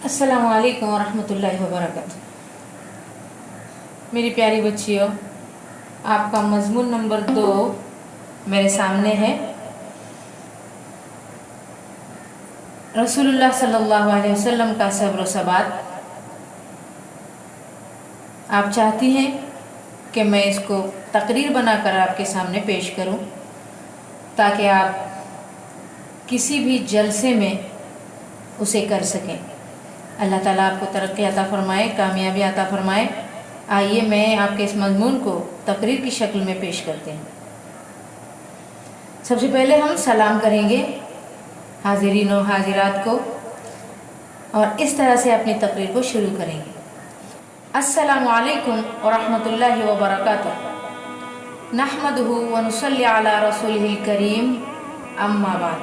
अस्सलामु अलैकुम वरहमतुल्लाहि वबरकातुह। मेरी प्यारी बच्चियों, आपका मज़मून नंबर 2 मेरे सामने है। रसूलुल्लाह सल्लल्लाहु अलैहि वसल्लम का सब्र व सबात। आप चाहती हैं कि मैं इसको तकरीर बनाकर आपके सामने पेश करूं, ताकि आप किसी भी जलसे में उसे कर सकें। अल्लाह ताला आपको तरक्की अता फ़रमाए, कामयाबी अता फ़रमाए। आइए मैं आपके इस मज़मून को तकरीर की शक्ल में पेश करते हैं। सबसे पहले हम सलाम करेंगे हाज़िरीन और हाज़िरात को और इस तरह से अपनी तकरीर को शुरू करेंगे। अस्सलामु अलैकुम व रहमतुल्लाहि व बरकातुहू। नहमदुहु व नुसल्ली अला रसूलिहिल करीम, अम्मा बाद।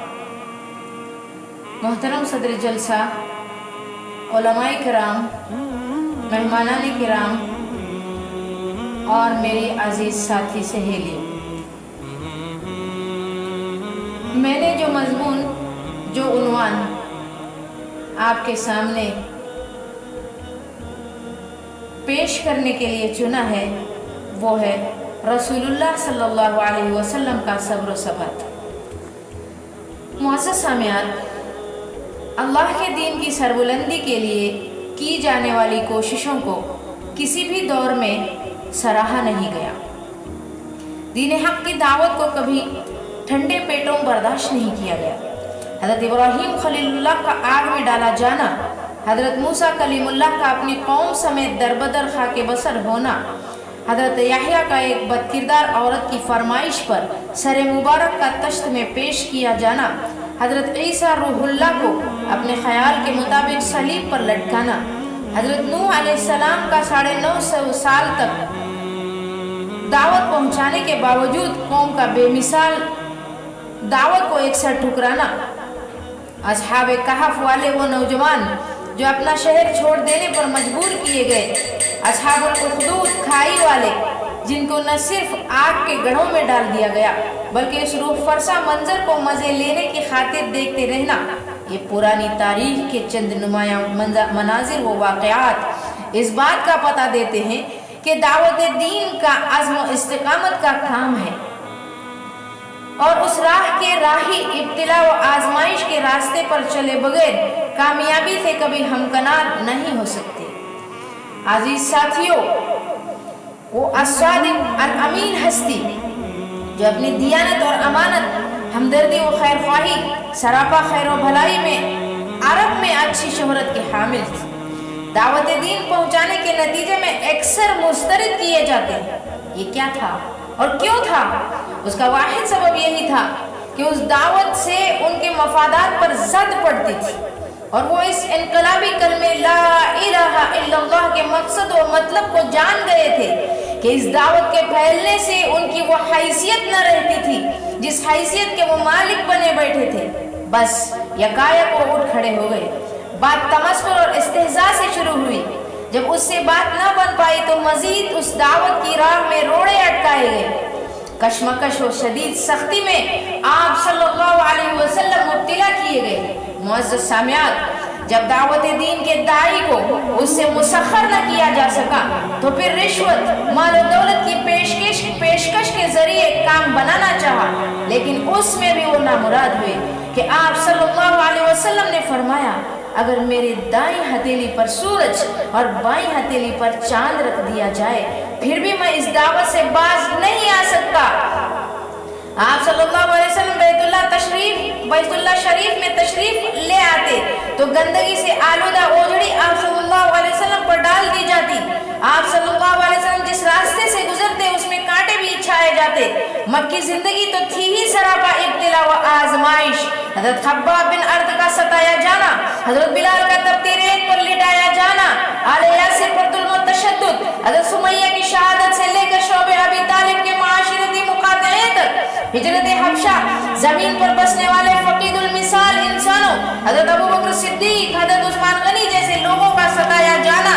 मोहतरम सदर जलसा, उलमाए किराम, मेहमानाने किराम और मेरी अजीज़ साथी सहेलियों, मैंने जो मज़मून, जो उन्वान आपके सामने पेश करने के लिए चुना है, वो है रसूलुल्लाह सल्लल्लाहु अलैहि वसल्लम का सब्र व सबात। मुअज़्ज़ज़ सामियात, अल्लाह के दीन की सरबुलंदी के लिए की जाने वाली कोशिशों को किसी भी दौर में सराहा नहीं गया। दीन हक़ की दावत को कभी ठंडे पेटों बर्दाश्त नहीं किया गया। हज़रत इब्राहीम खलीलुल्लाह का आग में डाला जाना, हज़रत मूसा कलीमुल्लाह का अपनी कौम समेत दरबदर खाके बसर होना, हज़रत याह्या का एक बदकिरदार औरत की फरमाइश पर सर मुबारक का तश्त में पेश किया जाना, हज़रत ईसा रूहुल्लाह को अपने ख्याल के मुताबिक सलीब पर लटकाना, हज़रत नूह अलैहिस्सलाम का 950 साल तक दावत पहुंचाने के बावजूद कौम का बेमिसाल दावत को एक साथ ठुकराना, असहाबे कहफ वाले वो नौजवान जो अपना शहर छोड़ देने पर मजबूर किए गए, असहाबुल उखदूद खाई वाले जिनको न सिर्फ आग के गढ़ों में डाल दिया गया बल्कि इस रूह फरसा मंजर को मज़े लेने की खातिर देखते रहना, ये पुरानी तारीख के चंद नुमाया मनाजिर व वाक़यात इस बात का पता देते हैं कि दावत दीन का अज़्म व इस्तिक़ामत का काम है और उस राह के राही इब्तिला व आजमाइश के रास्ते पर चले बगैर कामयाबी से कभी हमकनार नहीं हो सकते। अजीज साथियों, वो अस्सादिक अल अमीन हस्ती जो अपनी दियानत और अमानत, हमदर्दी व खैर ख्वाही, सरापा खैर व भलाई में अरब में अच्छी शोहरत के हामिल थी। दावत दीन पहुंचाने के नतीजे में अक्सर मुस्तरद किए जाते हैं। ये क्या था और क्यों था? उसका वाहिद सबब यही था कि उस दावत से उनके मफादात पर ज़द पड़ती थी और वो इस इनकलाबी कलमे ला इलाहा इल्लल्लाह के मकसद और मतलब को जान गए थे कि इस दावत के फैलने से उनकी वो हैसियत न रहती थी जिस हैसियत के वो मालिक बने बैठे थे। बस यकायक वो उठ खड़े हो गए। बात तमस्कुर और इस्तेहज़ा से शुरू हुई। जब उससे बात न बन पाई तो मजीद उस दावत की राह में रोड़े अटकाए गए। कशमकश और शदीद सख्ती में आप सल्लल्लाहु अलैहि वसल्लम मुब्तिला किए गए। मुअज़्ज़ज़ सामियात, जब दावत दीन के दाई को उससे मुसख्खर न किया जा सका तो फिर रिश्वत, माल और दौलत की पेशकश के जरिए काम बनाना चाहा, लेकिन उसमें भी वो नामुराद हुए कि आप सल्लल्लाहु अलैहि वसल्लम ने फरमाया, अगर मेरे दाईं हथेली पर सूरज और बाईं हथेली पर चांद रख दिया जाए फिर भी मैं इस दावत से बाज नहीं आ सकता। आप सल्लल्लाहु अलैहि वसल्लम बैतुल्लाह शरीफ में तशरीफ ले आते तो गंदगी से आलूदा ओझड़ी आप सल्लल्लाहु अलैहि वसल्लम पर डाल दी जाती। आप सल्लल्लाहु अलैहि वसल्लम जिस रास्ते से गुजरते उसमें कांटे भी छाए जाते। मक्की जिंदगी तो थी ही सरापा इब्तिला व आजमाइश। हजरत खब्बाब बिन अर्द का सताया जाना, हजरत बिलाल का तपती रेत पर लिटाया जाना, आले यासिर पर जुल्म व तशद्दुद, हजरत सुमैया की शहादत से लेकर शोबे अबी तालिब के मुआशिरती मुकातए तक, हिजरत हबशा, जमीन पर बसने वाले फकीदुल मिसाल इंसानों हजरत अबू बकर सिद्दीक, हजरत उस्मान गनी जैसे लोगों का सताया जाना।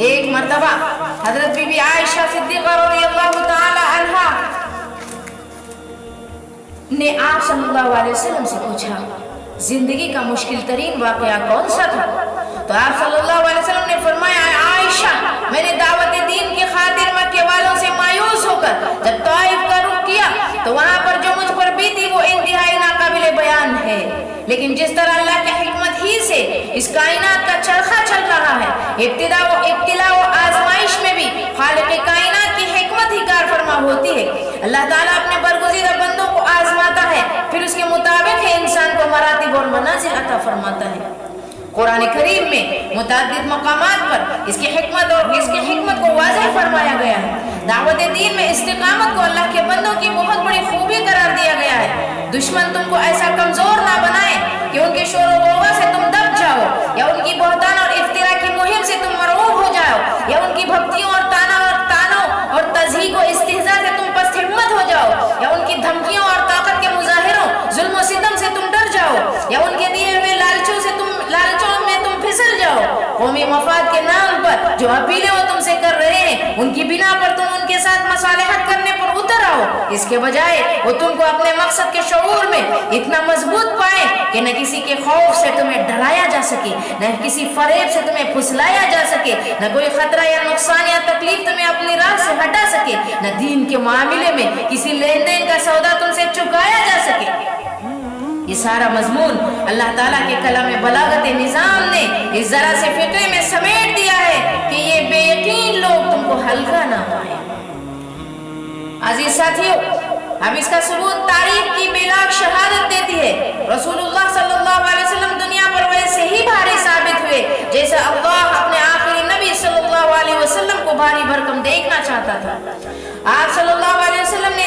एक मर्तबा हजरत बीबी आयशा सिद्दीक़ा रज़ियल्लाहु ताला अन्हा ने आप सल्लल्लाहु अलैहि वसल्लम से पूछा, जिंदगी का मुश्किल तरीन वाक़या कौन सा था? तो आप सल्लल्लाहु अलैहि वसल्लम ने फरमाया, आयशा, मैंने दावत दीन की खातिर मक्के वालों से मायूस होकर जब ताइफ का रुख किया तो वहाँ पर जो मुझ पर बीती वो इंतहाई नाकाबिले बयान है। लेकिन जिस तरह अल्लाह की हिकमत ही से इस कायनात का चरखा चल रहा है, इब्तिला व आजमाइश में भी खालिक कायनात की हिकमत ही कार फरमा होती है। अल्लाह ताला अपने बरगुज़ीदा बंदों को आजमाता है, फिर उसके मुताबिक है इंसान को मरातिब और मनाजिल अता फरमाता है। कुरान करीम में मुतअद्दिद मकामात पर इसकी हिकमत को वाज़ेह फरमाया गया है। दावत दीन में इस्तिकामत को अल्लाह के बंदों की बहुत बड़ी खूबी करार दिया गया है। दुश्मन तुमको ऐसा कमजोर ना बनाए कि उनके शोर व गौवा से तुम दब जाओ, या उनकी बहतान और इफ्तिरा की मुहिम से तुम मरऊब हो जाओ, या उनकी भक्तियों और तानों और तज़हीक व इस्तिहज़ा से तुम पस्त हिम्मत हो जाओ, या उनकी धमकियों और ताकत के मुजाहिरों जुल्म व सितम से तुम डर जाओ, या उनके दिए हुए लालचों में तुम फिसल जाओ। कौमी मफाद के नाम पर जो अपीलें वो तुमसे कर रहे हैं, उनकी बिना पर तुम उनके साथ मसालहत करने पर उतर आओ। इसके बजाय वो तुमको अपने मकसद के शऊर में इतना मजबूत पाए कि न किसी के खौफ से तुम्हें डराया जा सके, न किसी फरेब से तुम्हें फुसलाया जा सके, न कोई खतरा या नुकसान या तकलीफ तुम्हें अपनी राह से हटा सके, न दीन के मामले में किसी लेन देन का सौदा तुमसे चुकाया जा सके। ये सारा मजमून अल्लाह ताला के कलाम बलागत निज़ाम ने इस जरा से फिक्रे में समेट दिया है कि ये बेयकीन लोग तुमको हल्का ना पाए। अजीज साथियों, अब इसका सबूत तारीख की बेलाग शहादत देती है। रसूलुल्लाह सल्लल्लाहु अलैहि वसल्लम दुनिया पर वैसे ही भारी साबित हुए जैसे अल्लाह अपने आखिरी नबी सल्लल्लाहु अलैहि वसल्लम को भारी भरकम देखना चाहता था। आप सल्लल्लाहु अलैहि वसल्लम ने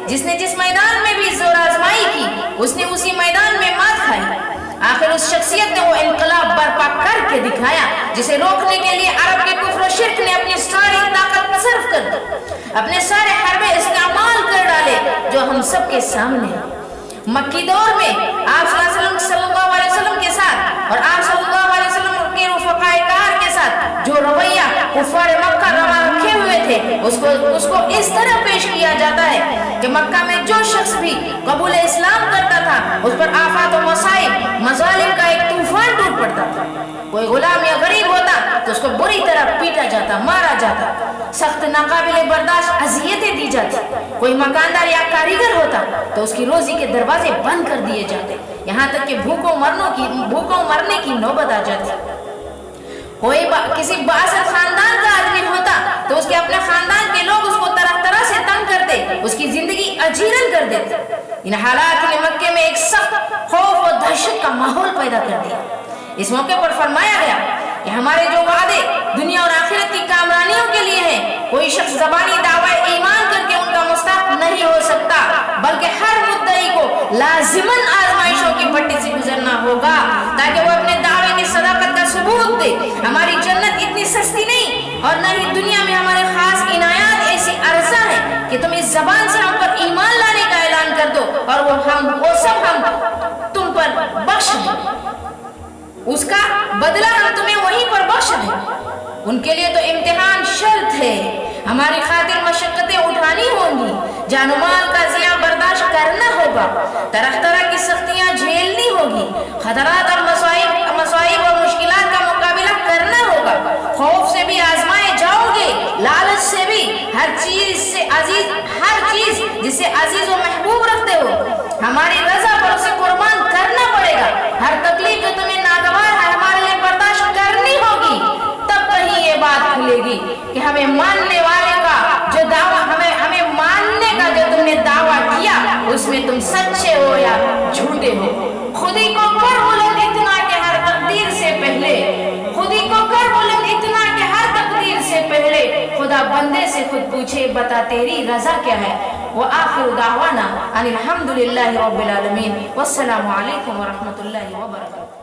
जिसने जिस मैदान में भी जोर आजमाई की, उसने उसी मैदान में मात खाई। आखिर उस शख्सियत ने वो इनकलाब बर्पा करके दिखाया जिसे रोकने के लिए अरब के कुफ्र और शिर्क ने अपनी सारी ताकत सर्फ कर दी, अपने सारे हरबे इस्तेमाल कर डाले जो हम सब के सामने हैं। मक्की दौर में आप सल्लल्लाहु अलैहि वसल्लम के साथ और आप सल्लल्लाहु अलैहि वसल्लम के रफ़ाक़ाए कार के साथ जो रवैया कुफ़ार मक्का रवा रखे हुए थे, उसको इस तरह पेश किया जाता है कि मक्का में जो शख्स भी कबूल इस्लाम करता था उस पर आफत और मसाइब मज़ालिम का एक तूफान टूट पड़ता था। कोई गुलाम या गरीब होता तो उसको बुरी तरह पीटा जाता, मारा जाता, सख्त नाकाबिले बर्दाश्त अज़ियतें दी जाती। कोई मकानदार या कारीगर होता तो उसकी रोजी के दरवाजे बंद कर दिए जाते, यहाँ तक कि भूखों मरने की नौबत आ जाती। कोई किसी बासर खानदान का आदमी होता तो उसके अपने खानदान के लोग उसको तरह तरह से तंग करते, उसकी जिंदगी अजीरन कर देते। इन हालात ने मक्के में एक सख्त खौफ और दहशत का माहौल पैदा कर दिया। इस मौके पर फरमाया गया कि हमारे जो वादे दुनिया और आखिरत की कामरानियों के लिए हैं, कोई शख्स ज़बानी दावा ईमान करके उनका मुस्तहक नहीं हो सकता, बल्कि हर मुद्दई को लाजिमन आजमाइशों की भट्टी से गुजरना होगा ताकि वो अपने दावे की सदाकत का सबूत दे। हमारी जन्नत इतनी सस्ती नहीं और न ही दुनिया में हमारे खास इनायात ऐसी अर्जा है कि तुम इस जबान से हम पर ईमान लाने का ऐलान कर दो और वो सब हम तुम पर बख्श दें, उसका बदला हम तुम्हें वहीं पर बख्श दें। उनके लिए तो इम्तिहान शर्त है, हमारी खातिर मशक्कतें उठानी होंगी, जानो माल का ज़िया बर्दाश्त करना होगा, तरह तरह की सख्तियां झेलनी होगी, खतरात और मसाइब और मुश्किलात का मुकाबला करना होगा। खौफ से भी आजमाए जाओगे, लालच से भी, हर चीज जिससे अजीज और महबूब रखते हो, हमारी रजा पर उसे कुर्बान करना पड़ेगा। हर तकलीफ जो तुम्हें नागवार है हमारे लिए बर्दाश्त करनी होगी, तब कहीं ये बात खुलेगी कि हमें मानने वाले का जो दावा हमें मानने का जो तुमने दावा किया उसमें तुम सच्चे हो या झूठे हो। खुदी को कर बुलंद इतना कि हर तकदीर से पहले, खुदी को कर बुलंद इतना कि हर तकदीर से पहले खुदा बंदे से खुद पूछे बता तेरी रजा क्या है। व आखिर दावाना अनिल हम्दुलिल्लाहि रब्बिल आलमीन। वस्सलामु अलैकुम व रहमतुल्लाहि व बरकातुहू।